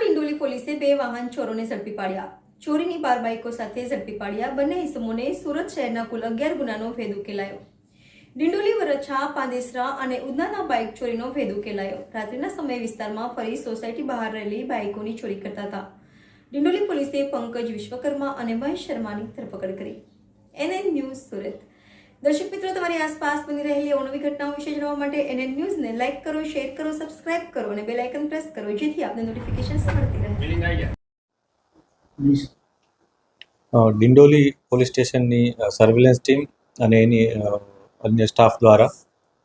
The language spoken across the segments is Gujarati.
ડિંડોલી પોલીસે 2 વાહન ચોરોને ઝડપી પાડ્યા. ચોરીની 12 બાઇકો સાથે ઝડપી પાડ્યા. બંને ઇસમોને સુરત શહેરના કુલ 11 ગુનાનો ભેદ ઉકેલાયો. ડિંડોલી, વરછા, પાંદેસરા અને ઉધનાના બાઇક ચોરીનો ભેદ ઉકેલાયો. રાત્રિના સમયે વિસ્તારમાં ફરી સોસાયટી બહાર રહેલી બાઇકોની ચોરી કરતા હતા. ડિંડોલી પોલીસે પંકજ વિશ્વકર્મા અને મહેશ શર્માની ધરપકડ કરી. NN news Surat. દર્શક મિત્રો, તમારી આસપાસ બની રહેલી અવનવી ઘટનાઓ વિશે જાણવા માટે NN ન્યૂઝને લાઇક કરો, શેર કરો, સબસ્ક્રાઇબ કરો અને બેલ આઇકન પ્રેસ કરો, જેથી આપને નોટિફિકેશન્સ મળતી રહે. ડિંડોલી પોલીસ સ્ટેશનની સર્વેલન્સ ટીમ અને એની અન્ય સ્ટાફ દ્વારા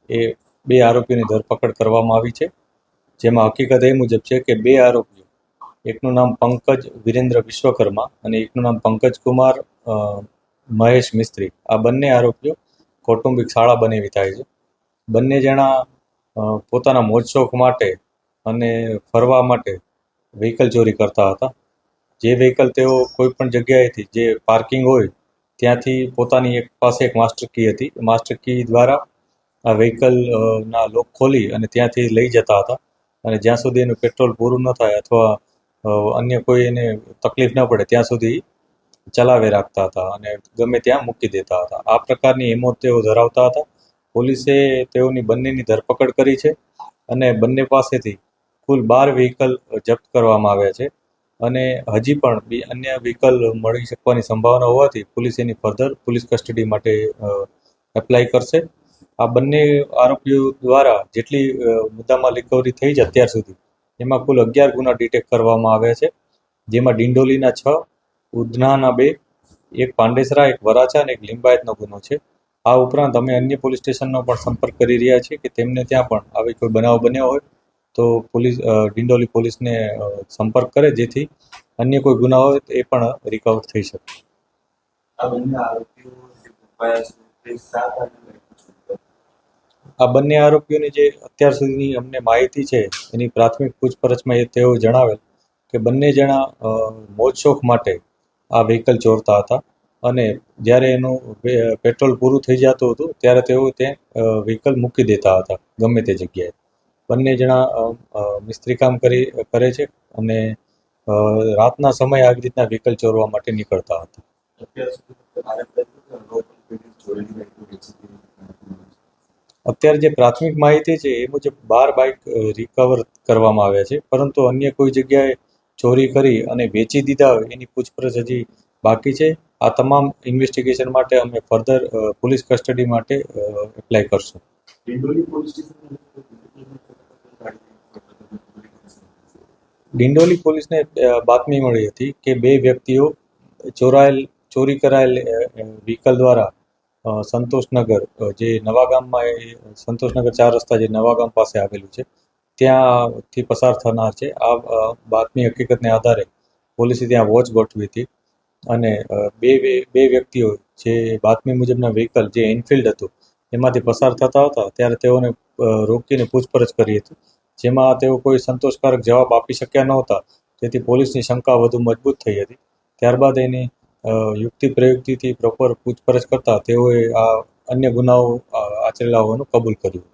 એ 2 આરોપીઓની ધરપકડ કરવામાં આવી છે. જેમાં હકીકત એ મુજબ છે કે 2 આરોપીઓ, એકનું નામ પંકજ વિરેન્દ્ર વિશ્વકર્મા અને એકનું નામ પંકજ કુમાર મહેશ મિસ્ત્રી, આ બંને આરોપીઓ કૌટુંબિક શાળા બનેવી થાય છે. બંને જણા પોતાના મોજ શોખ માટે અને ફરવા માટે વ્હીકલ ચોરી કરતા હતા. જે વ્હીકલ તેઓ કોઈ પણ જગ્યાએથી, જે પાર્કિંગ હોય ત્યાંથી પોતાની પાસે એક માસ્ટર કી હતી, માસ્ટર કી દ્વારા આ વ્હીકલના લોક ખોલી અને ત્યાંથી લઈ જતા હતા. અને જ્યાં સુધી એનું પેટ્રોલ પૂરું ન થાય અથવા અન્ય કોઈ એને તકલીફ ન પડે ત્યાં સુધી ચલાવે રાખતા હતા અને ગમે ત્યાં મૂકી દેતા હતા. આ પ્રકારની હિંમત તેઓ ધરાવતા હતા. પોલીસે તેઓની બંનેની ધરપકડ કરી છે અને બંને પાસેથી કુલ 12 વ્હીકલ જપ્ત કરવામાં આવ્યા છે. અને હજી પણ અન્ય વ્હીકલ મળી શકવાની સંભાવના હોવાથી પોલીસ એની ફર્ધર પોલીસ કસ્ટડી માટે એપ્લાય કરશે. આ બંને આરોપીઓ દ્વારા જેટલી મુદ્દામાં રિકવરી થઈ છે અત્યાર સુધી, એમાં કુલ 11 ગુના ડિટેક્ટ કરવામાં આવ્યા છે. જેમાં ડિંડોલીના 6, ઉધનાના 2, એક પાંડેસરા, એક વરાછા અને એક લિંબાયતનો ગુનો છે. આ ઉપરાંત અમે અન્ય પોલીસ સ્ટેશનનો પણ સંપર્ક કરી રહ્યા છીએ કે તેમને ત્યાં પણ આવી કોઈ બનાવ બન્યો હોય તો પોલીસ ડિંડોલી પોલીસને સંપર્ક કરે, જેથી અન્ય કોઈ ગુના હોય એ પણ રિકવર થઈ શકે. આ બંને આરોપીઓની જે અત્યાર સુધીની અમને માહિતી છે એની પ્રાથમિક પૂછપરછમાં તેઓ જણાવેલ કે બંને જણા મોજ શોખ માટે આ વ્હીકલ ચોરતા હતા અને જ્યારે એનું પેટ્રોલ પૂરું થઈ જતું હતું ત્યારે તેઓ તે વ્હીકલ મૂકી દેતા હતા ગમે તે જગ્યાએ. બંને જણા મિસ્ત્રી કામ કરે છે અને રાતના સમયે આવી રીતના વ્હીકલ ચોરવા માટે નીકળતા હતા. અત્યારે જે પ્રાથમિક માહિતી છે એ મુજબ 12 બાઇક રિકવર કરવામાં આવ્યા છે, પરંતુ અન્ય કોઈ જગ્યાએ ચોરી કરી અને વેચી દીધા હોય એની પૂછપરછ હજી બાકી છે. આ તમામ ઇન્વેસ્ટિગેશન માટે અમે ફર્ધર પોલીસ કસ્ટડી માટે એપ્લાય કરશું. ડિંડોલી પોલીસને બાતમી મળી હતી કે 2 વ્યક્તિઓ ચોરી કરાયેલ વ્હીકલ દ્વારા સંતોષનગર, જે નવાગામમાં સંતોષનગર 4 રસ્તા જે નવાગામ પાસે આવેલું છે ત્યાંથી પસાર થનાર છે. આ બાતમી હકીકતને આધારે પોલીસે ત્યાં વોચ ગોઠવી હતી અને બે વ્યક્તિઓ જે બાતમી મુજબના વ્હીકલ, જે એનફિલ્ડ હતું, એમાંથી પસાર થતા હતા ત્યારે તેઓને રોકીને પૂછપરછ કરી હતી. જેમાં તેઓ કોઈ સંતોષકારક જવાબ આપી શક્યા નહોતા, જેથી પોલીસની શંકા વધુ મજબૂત થઈ હતી. ત્યારબાદ એની યુક્તિ પ્રયુક્તિથી પ્રોપર પૂછપરછ કરતા તેઓએ આ અન્ય ગુનાઓ આચરેલા હોવાનું કબૂલ કર્યું.